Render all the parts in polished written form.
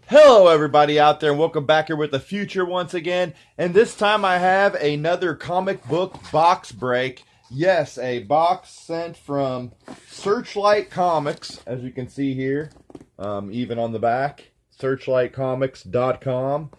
Hello, everybody out there, and welcome back here with the future once again. And this time I have another comic book box break. Yes, a box sent from Searchlight Comics, as you can see here, even on the back. Searchlightcomics.com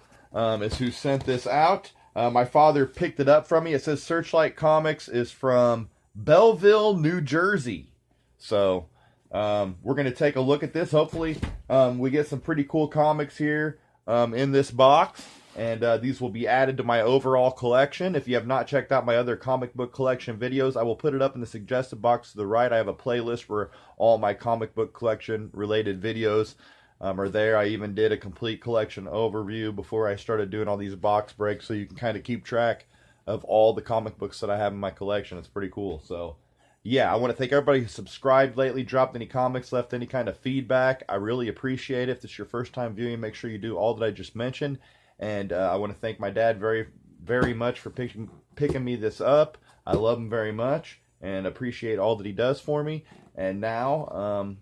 is who sent this out. My father picked it up from me. It says Searchlight Comics is from Belleville, New Jersey. So we're going to take a look at this. Hopefully, we get some pretty cool comics here in this box. And these will be added to my overall collection. If you have not checked out my other comic book collection videos, I will put it up in the suggested box to the right. I have a playlist where all my comic book collection related videos are there. I even did a complete collection overview before I started doing all these box breaks, so you can kind of keep track of all the comic books that I have in my collection. It's pretty cool. So yeah, I want to thank everybody who subscribed lately, dropped any comments, left any kind of feedback. I really appreciate it. If this is your first time viewing, make sure you do all that I just mentioned. And I want to thank my dad very, very much for picking me this up. I love him very much and appreciate all that he does for me. And now,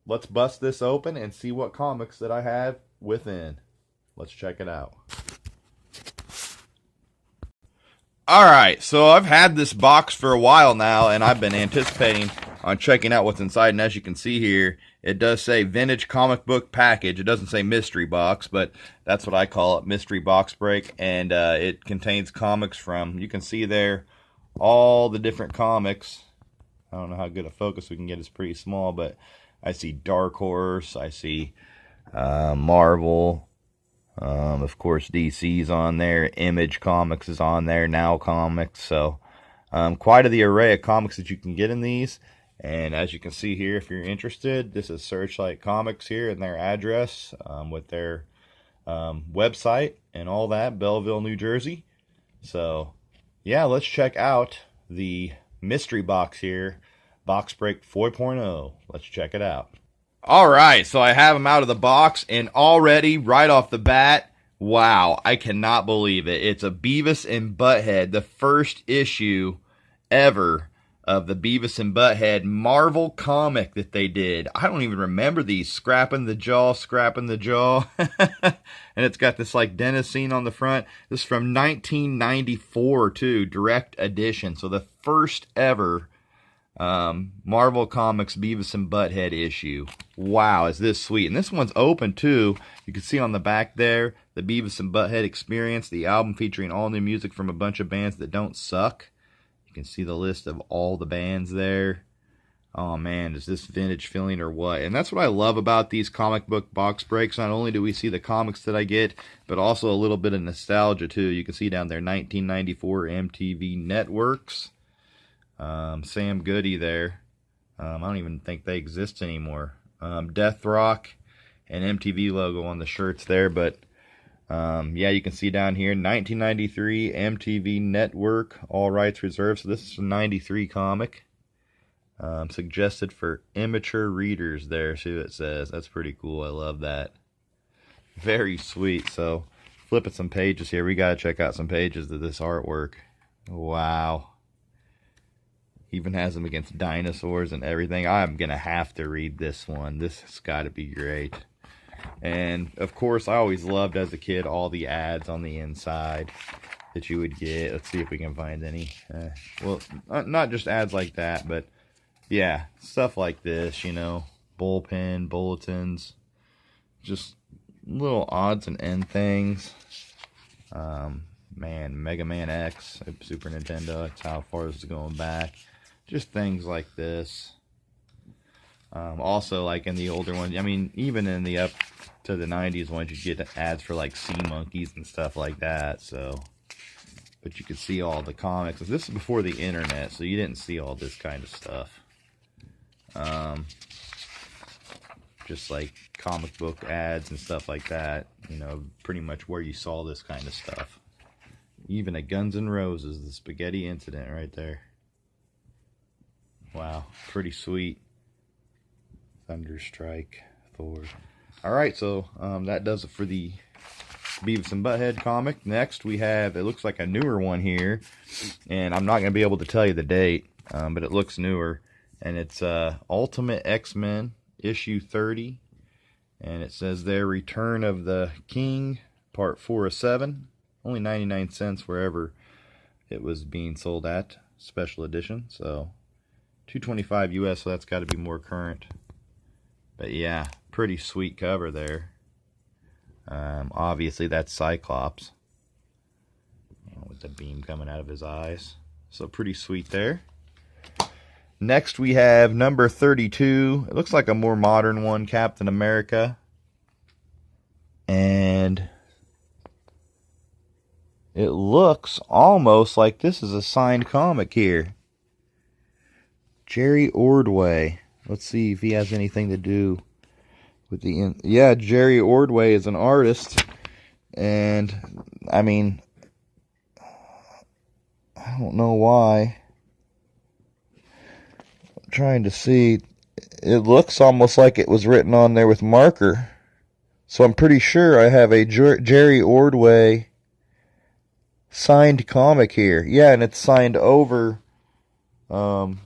let's bust this open and see what comics that I have within. Let's check it out. Alright, so I've had this box for a while now, and I've been anticipating on checking out what's inside. And as you can see here, it does say Vintage Comic Book Package. It doesn't say Mystery Box, but that's what I call it, Mystery Box Break. And it contains comics from, you can see there, all the different comics. I don't know how good a focus we can get. It's pretty small, but I see Dark Horse. I see Marvel. Of course, DC's on there. Image Comics is on there. Now Comics. So, quite the array of comics that you can get in these. And as you can see here, if you're interested, this is Searchlight Comics here and their address with their website and all that, Belleville, New Jersey. So, yeah, let's check out the mystery box here, Box Break 4.0. Let's check it out. Alright, so I have them out of the box, and already, right off the bat, wow, I cannot believe it. It's a Beavis and Butthead, the first issue ever of the Beavis and Butthead Marvel comic that they did. I don't even remember these. Scrapping the jaw. And it's got this like dentist scene on the front. This is from 1994 too, direct edition. So the first ever Marvel Comics Beavis and Butthead issue. Wow, is this sweet. And this one's open too. You can see on the back there, the Beavis and Butthead Experience, the album featuring all new music from a bunch of bands that don't suck. You can see the list of all the bands there. Oh man, is this vintage feeling or what? And that's what I love about these comic book box breaks. Not only do we see the comics that I get, but also a little bit of nostalgia too. You can see down there 1994 MTV Networks. Sam Goody there. I don't even think they exist anymore. Death Rock and MTV logo on the shirts there. But yeah, you can see down here 1993 MTV Network, all rights reserved. So this is a 93 comic. Suggested for immature readers there. See what it says. That's pretty cool. I love that. Very sweet. So flipping some pages here. We got to check out some pages of this artwork. Wow. Even has them against dinosaurs and everything. I'm going to have to read this one. This has got to be great. And, of course, I always loved as a kid all the ads on the inside that you would get. Let's see if we can find any. Well, not just ads like that, but, yeah, stuff like this, you know. Bullpen, bulletins. Just little odds and end things. Man, Mega Man X, Super Nintendo. That's how far this is going back. Just things like this. Also, like in the older ones, I mean, even in the up to the 90s ones, you get ads for like Sea Monkeys and stuff like that. So, but you could see all the comics. This is before the internet, so you didn't see all this kind of stuff. Just like comic book ads and stuff like that. You know, pretty much where you saw this kind of stuff. Even a Guns N' Roses, the Spaghetti Incident right there. Wow, pretty sweet. Thunderstrike, Thor. Alright, so that does it for the Beavis and Butthead comic. Next we have, it looks like a newer one here. And I'm not going to be able to tell you the date, but it looks newer. And it's Ultimate X-Men issue 30. And it says there, Return of the King, Part 4 of 7. Only 99 cents wherever it was being sold at. Special edition. So, $2.25 US, so that's got to be more current. But yeah, pretty sweet cover there. Obviously, that's Cyclops. With the beam coming out of his eyes. So, pretty sweet there. Next, we have number 32. It looks like a more modern one, Captain America. And it looks almost like this is a signed comic here. Jerry Ordway. Let's see if he has anything to do with the... Yeah, Jerry Ordway is an artist. And, I mean, I don't know why. I'm trying to see. It looks almost like it was written on there with marker. So I'm pretty sure I have a Jerry Ordway signed comic here. Yeah, and it's signed over the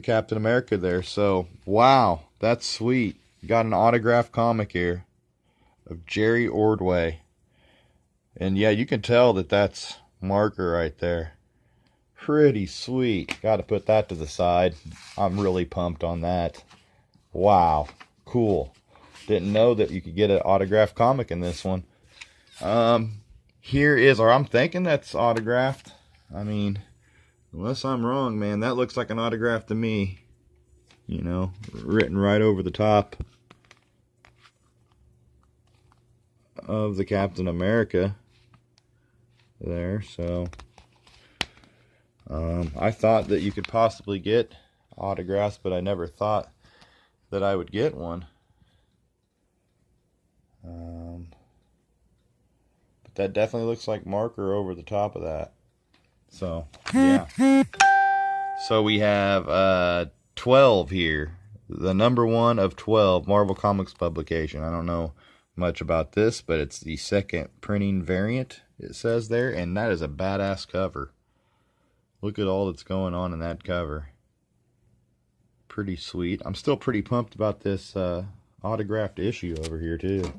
Captain America there. So, wow, that's sweet. Got an autographed comic here of Jerry Ordway. And yeah, you can tell that that's marker right there. Pretty sweet. Got to put that to the side. I'm really pumped on that. Wow, cool. Didn't know that you could get an autographed comic in this one. Here is, or I'm thinking that's autographed. I mean, unless I'm wrong, man, that looks like an autograph to me. You know, written right over the top of the Captain America there. So I thought that you could possibly get autographs, but I never thought that I would get one. But that definitely looks like marker over the top of that. So, yeah. So we have 12 here. The number 1 of 12 Marvel Comics publication. I don't know much about this, but it's the second printing variant, it says there, and that is a badass cover. Look at all that's going on in that cover. Pretty sweet. I'm still pretty pumped about this autographed issue over here too.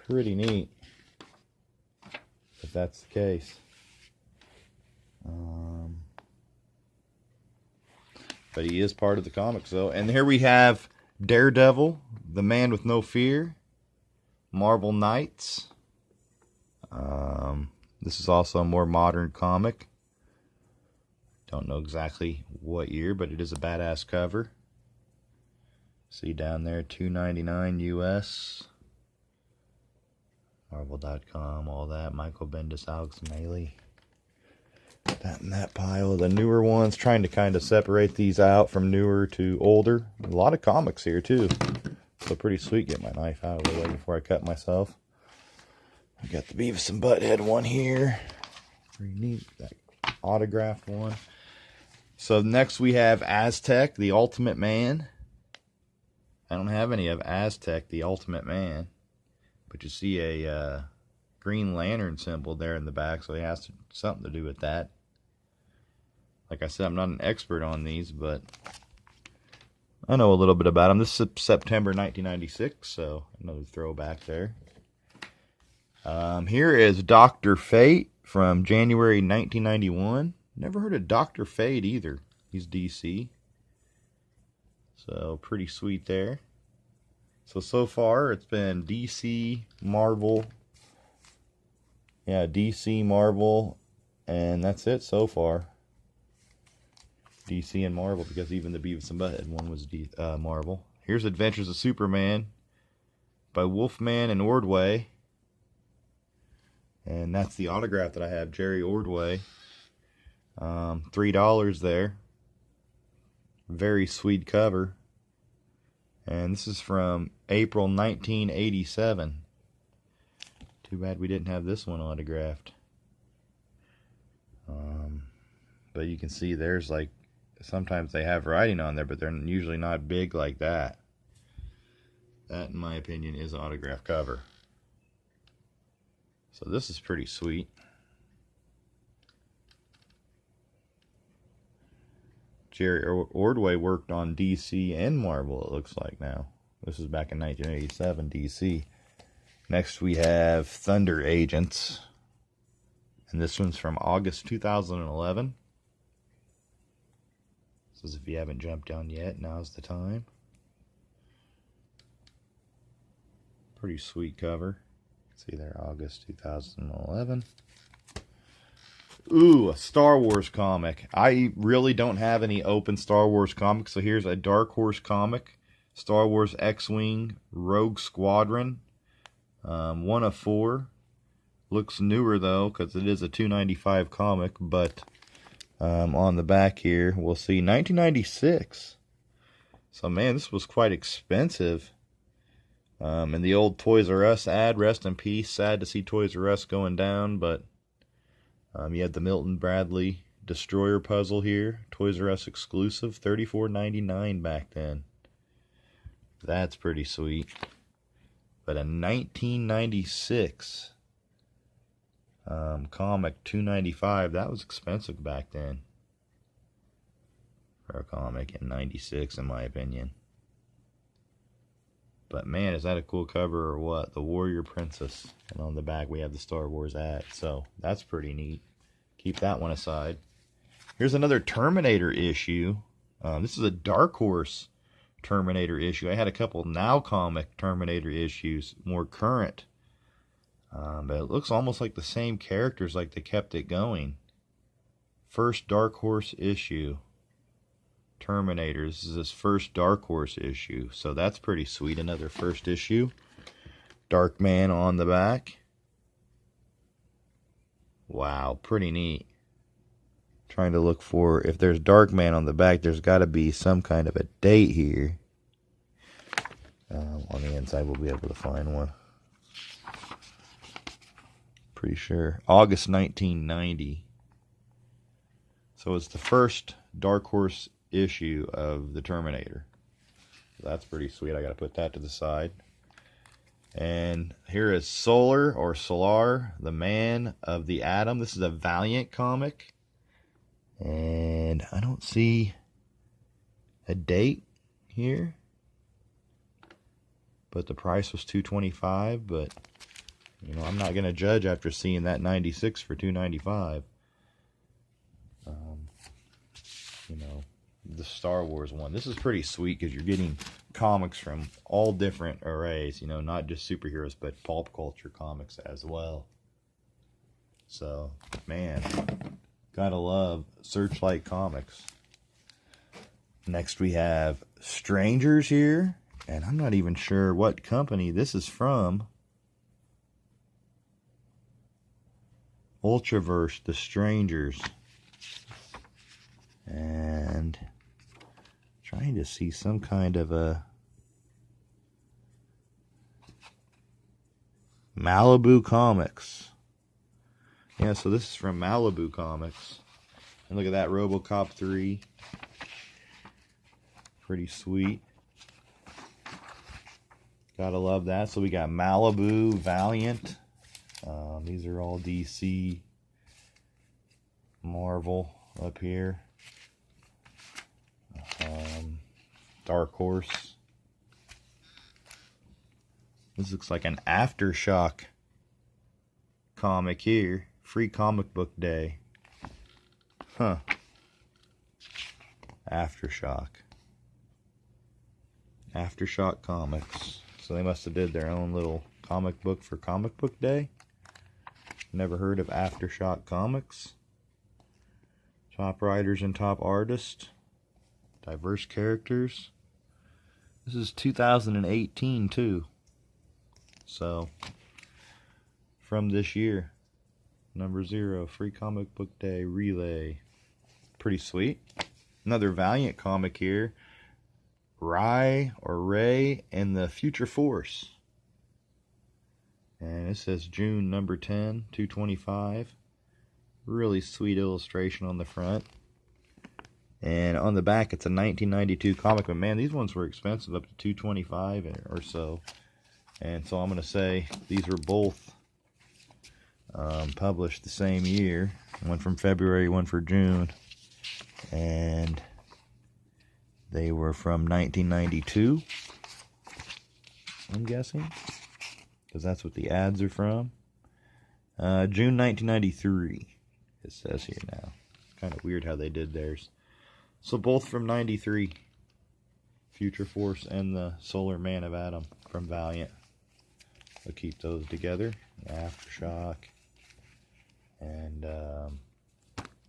Pretty neat, if that's the case. But he is part of the comics though. And here we have Daredevil, The Man with No Fear, Marvel Knights. This is also a more modern comic. Don't know exactly what year, but it is a badass cover. See down there, $2.99 US. Marvel.com, all that. Michael Bendis, Alex Maley. That in that pile. The newer ones, trying to kind of separate these out from newer to older. A lot of comics here too. So pretty sweet. Get my knife out of the way before I cut myself. I got the Beavis and Butthead one here. Pretty neat. That autographed one. So next we have Aztec, the Ultimate Man. I don't have any of Aztec, the Ultimate Man. But you see a Green Lantern symbol there in the back, so it has something to do with that. Like I said, I'm not an expert on these, but I know a little bit about them. This is September 1996, so another throwback there. Here is Dr. Fate from January 1991. Never heard of Dr. Fate either. He's DC. So pretty sweet there. So far it's been DC, Marvel. Yeah, DC, Marvel, and that's it so far. DC and Marvel, because even the Beavis and Butthead one was Marvel. Here's Adventures of Superman by Wolfman and Ordway. And that's the autograph that I have, Jerry Ordway. $3 there. Very sweet cover. And this is from April 1987. Too bad we didn't have this one autographed. But you can see there's like, sometimes they have writing on there, but they're usually not big like that. That, in my opinion, is an autograph cover. So this is pretty sweet. Jerry Ordway worked on DC and Marvel, it looks like now. This is back in 1987, DC. Next we have Thunder Agents. And this one's from August 2011. Says if you haven't jumped down yet, now's the time. Pretty sweet cover. See there, August 2011. Ooh, a Star Wars comic. I really don't have any open Star Wars comics, so here's a Dark Horse comic. Star Wars X-Wing Rogue Squadron. 1 of 4. Looks newer though, because it is a $2.95 comic, but on the back here, we'll see 1996. So man, this was quite expensive. And the old Toys R Us ad, rest in peace. Sad to see Toys R Us going down, but you had the Milton Bradley Destroyer puzzle here. Toys R Us exclusive, $34.99 back then. That's pretty sweet. But a 1996 comic, $2.95, that was expensive back then. For a comic in 96, in my opinion. But man, is that a cool cover or what? The Warrior Princess. And on the back we have the Star Wars ad. So that's pretty neat. Keep that one aside. Here's another Terminator issue. This is a Dark Horse Terminator issue. I had a couple Now Comic Terminator issues, more current. But it looks almost like the same characters, like they kept it going. First Dark Horse issue. Terminator. This is his first Dark Horse issue, so that's pretty sweet. Another first issue. Dark Man on the back. Wow, pretty neat. Trying to look for, if there's Dark Man on the back, there's got to be some kind of a date here. On the inside, we'll be able to find one. Pretty sure. August 1990. So it's the first Dark Horse issue of the Terminator. That's pretty sweet. I gotta put that to the side. And here is Solar, the Man of the Atom. This is a Valiant comic, and I don't see a date here, but the price was $2.25. But you know, I'm not gonna judge after seeing that 96 for $2.95. You know, the Star Wars one. This is pretty sweet because you're getting comics from all different arrays, you know, not just superheroes, but pulp culture comics as well. So, man, gotta love Searchlight Comics. Next we have Strangers here, and I'm not even sure what company this is from. Ultraverse, The Strangers. And trying to see some kind of a Malibu Comics. Yeah, so this is from Malibu Comics. And look at that, RoboCop 3. Pretty sweet. Gotta love that. So we got Malibu, Valiant. These are all DC, Marvel up here. Dark Horse. This looks like an Aftershock comic here. Free comic book day. Huh. Aftershock. Aftershock Comics. So they must have did their own little comic book for comic book day. Never heard of Aftershock Comics. Top writers and top artists. Diverse characters. This is 2018 too. So, from this year. Number 0, Free Comic Book Day Relay. Pretty sweet. Another Valiant comic here. Ray and the Future Force. And it says June number 10, 225. Really sweet illustration on the front. And on the back, it's a 1992 comic. But man, these ones were expensive, up to $225 or so. And so I'm going to say these were both published the same year. One from February, one for June. And they were from 1992. I'm guessing, because that's what the ads are from. June 1993, it says here now. It's kind of weird how they did theirs. So both from 93. Future Force and the Solar Man of Adam from Valiant. We'll keep those together. Aftershock and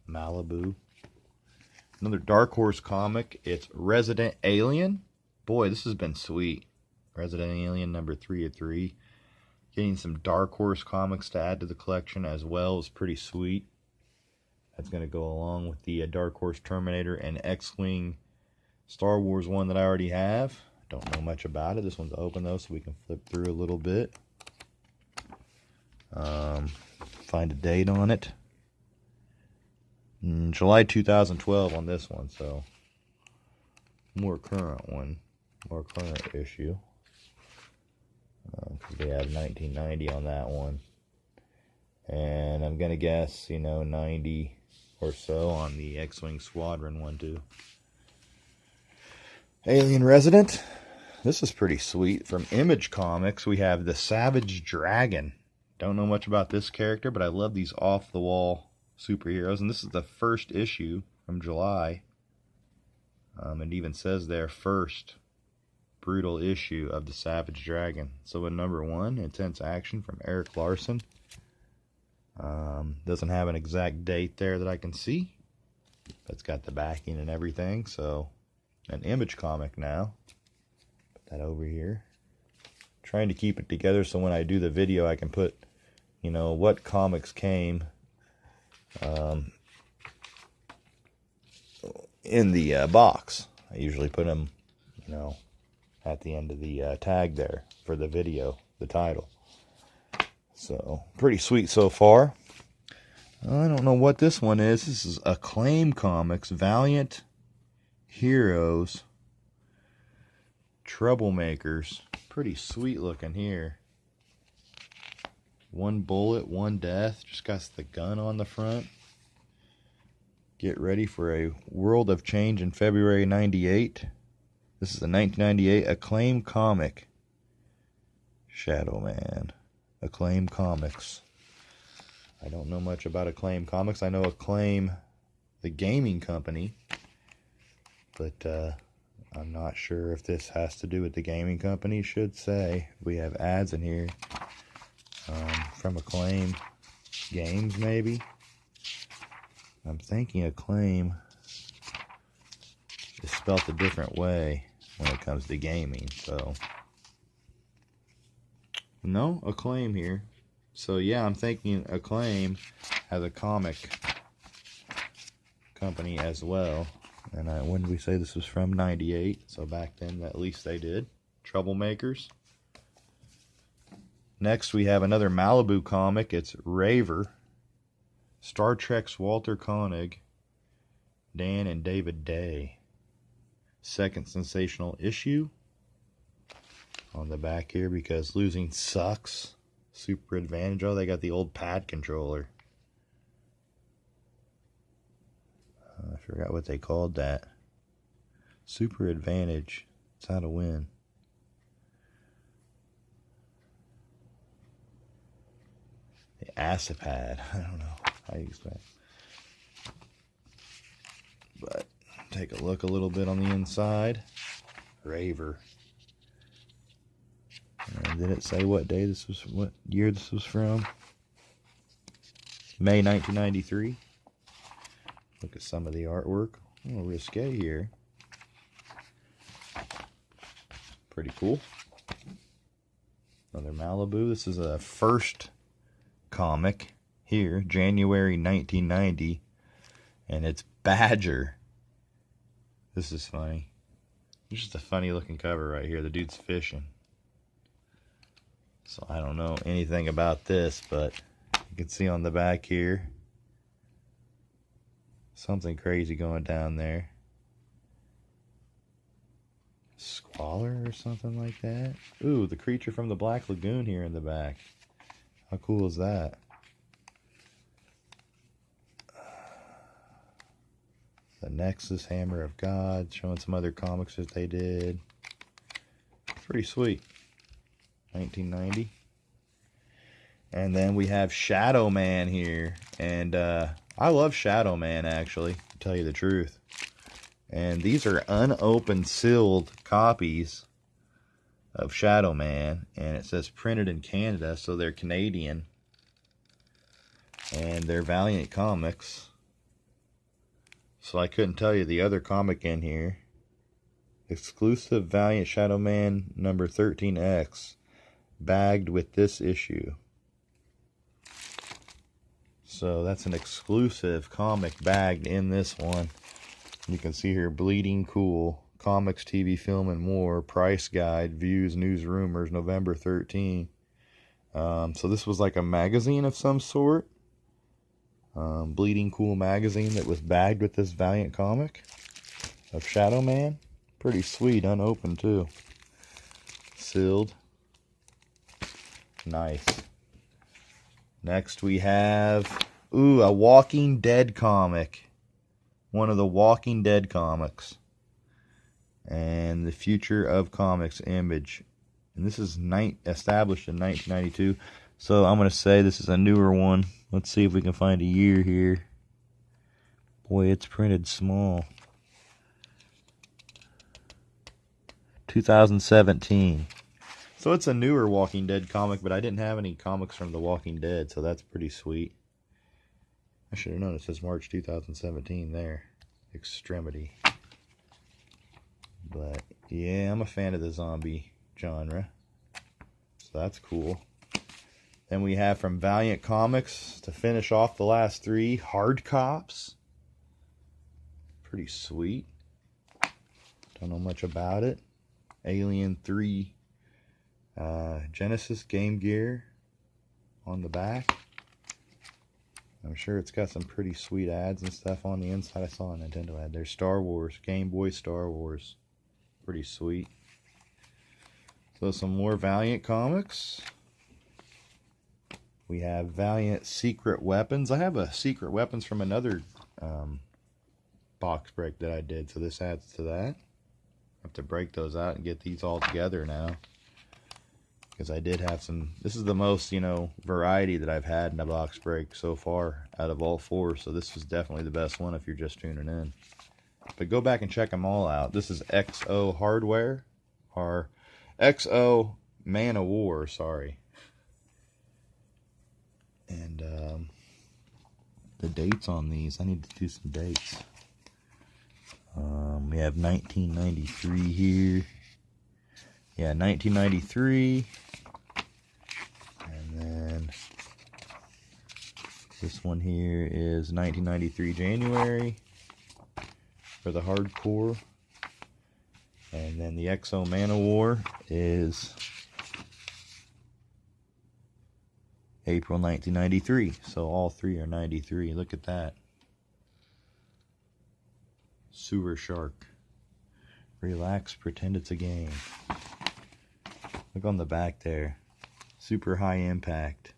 Malibu. Another Dark Horse comic. It's Resident Alien. Boy, this has been sweet. Resident Alien number 3 of 3. Getting some Dark Horse comics to add to the collection as well is pretty sweet. That's going to go along with the Dark Horse Terminator and X-Wing Star Wars one that I already have. Don't know much about it. This one's open though, so we can flip through a little bit. Find a date on it. July 2012 on this one, so more current one. More current issue. Because we have 1990 on that one. And I'm going to guess, 90 or so on the X-Wing Squadron one too. Alien Resident. This is pretty sweet. From Image Comics, we have the Savage Dragon. Don't know much about this character, but I love these off-the-wall superheroes. And this is the first issue from July. It even says there, first brutal issue of the Savage Dragon. So in number 1, Intense Action from Eric Larson. Doesn't have an exact date there that I can see. But it's got the backing and everything, so an Image comic now. Put that over here. Trying to keep it together so when I do the video I can put, what comics came in the box. I usually put them, at the end of the tag there for the video, the title. So, pretty sweet so far. I don't know what this one is. This is Acclaim Comics, Valiant Heroes, Troublemakers. Pretty sweet looking here. 1 bullet, 1 death. Just got the gun on the front. Get ready for a world of change in February 98. This is a 1998 Acclaim comic. Shadow Man. Acclaim Comics. I don't know much about Acclaim Comics. I know Acclaim, the gaming company. But I'm not sure if this has to do with the gaming company. Should say. We have ads in here. From Acclaim Games, maybe. I'm thinking Acclaim is spelt a different way when it comes to gaming, so no Acclaim here. So yeah, I'm thinking Acclaim has a comic company as well. And when did we say this was from? 98. So back then, at least they did. Troublemakers. Next, we have another Malibu comic. It's Raver. Star Trek's Walter Koenig, Dan and David Day. Second sensational issue on the back here because losing sucks. Super advantage. Oh, they got the old pad controller. I forgot what they called that. Super advantage. It's how to win. The Acipad. I don't know how you explain it. But take a look a little bit on the inside. Raver. And did it say what day this was, what year this was from? May 1993. Look at some of the artwork. A little risque here. Pretty cool. Another Malibu. This is a first comic here, January 1990. And it's Badger. This is funny. It's just a funny looking cover right here. The dude's fishing. So I don't know anything about this, but you can see on the back here something crazy going down there. Squalor or something like that. Ooh, the creature from the Black Lagoon here in the back. How cool is that? The Nexus, Hammer of God, showing some other comics that they did. Pretty sweet. 1990. And then we have Shadow Man here. And I love Shadow Man, actually, to tell you the truth. And these are unopened, sealed copies of Shadow Man. And it says printed in Canada, so they're Canadian. And they're Valiant comics. So I couldn't tell you the other comic in here. Exclusive Valiant Shadow Man number 13X. Bagged with this issue. So that's an exclusive comic bagged in this one. You can see here, Bleeding Cool, Comics, TV, Film, and More, Price Guide, Views, News, Rumors, November 13. So this was like a magazine of some sort. Bleeding Cool magazine that was bagged with this Valiant comic of Shadow Man. Pretty sweet, unopened too. Sealed. Nice. Next we have, a Walking Dead comic. One of the Walking Dead comics. And the Future of Comics image. And this is established in 1992. So I'm going to say this is a newer one. Let's see if we can find a year here. Boy, it's printed small. 2017. So it's a newer Walking Dead comic, but I didn't have any comics from The Walking Dead, so that's pretty sweet. I should have known it says March 2017 there. Extremity. But yeah, I'm a fan of the zombie genre. So that's cool. Then we have from Valiant Comics, to finish off the last three, Hard Cops. Pretty sweet. Don't know much about it. Alien 3 Genesis Game Gear on the back. I'm sure it's got some pretty sweet ads and stuff on the inside. I saw a Nintendo ad. There's Star Wars, Game Boy Star Wars. Pretty sweet. So some more Valiant comics. We have Valiant Secret Weapons. I have a Secret Weapons from another box break that I did, so this adds to that. I have to break those out and get these all together now. Because I did have some, this is the most, variety that I've had in a box break so far out of all four. So this is definitely the best one if you're just tuning in. But go back and check them all out. This is XO Hardware, or XO Man of War, sorry. And the dates on these, I need to do some dates. We have 1993 here. Yeah, 1993. And then this one here is 1993 January for the hardcore. And then the XO Man of War is April 1993. So all three are 93. Look at that. Sewer Shark. Relax, pretend it's a game. Look on the back there. Super high impact.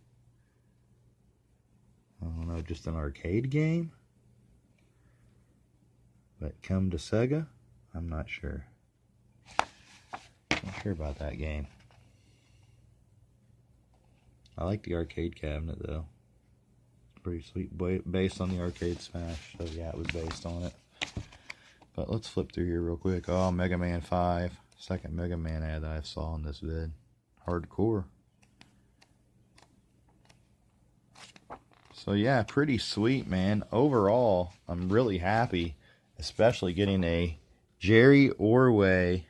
I don't know, just an arcade game? But come to Sega? I'm not sure. Not sure about that game. I like the arcade cabinet though. It's pretty sweet. Based on the Arcade Smash. So yeah, it was based on it. But let's flip through here real quick. Oh, Mega Man 5. Second Mega Man ad that I saw in this vid. Hardcore. So yeah, pretty sweet, man. Overall, I'm really happy. Especially getting a Jerry Orway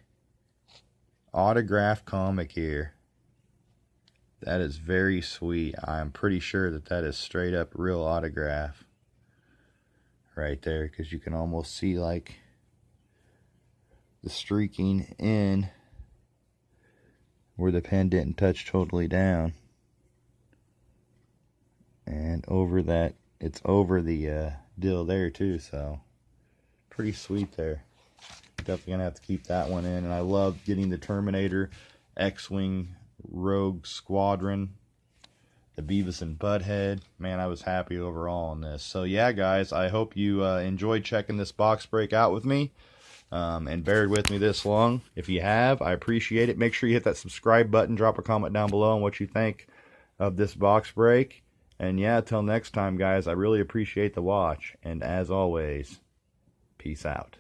autographed comic here. That is very sweet. I'm pretty sure that that is straight up real autograph. Right there. Because you can almost see like the streaking in where the pen didn't touch totally down, and over that, it's over the deal there too, so pretty sweet there. Definitely gonna have to keep that one in. And I love getting the Terminator, X-Wing, Rogue Squadron, the Beavis and Butthead. Man, I was happy overall on this. So yeah guys, I hope you enjoyed checking this box break out with me. and bared with me this long. If you have, I appreciate it. Make sure you hit that subscribe button. Drop a comment down below on what you think of this box break. And yeah, till next time, guys, I really appreciate the watch. And as always, peace out.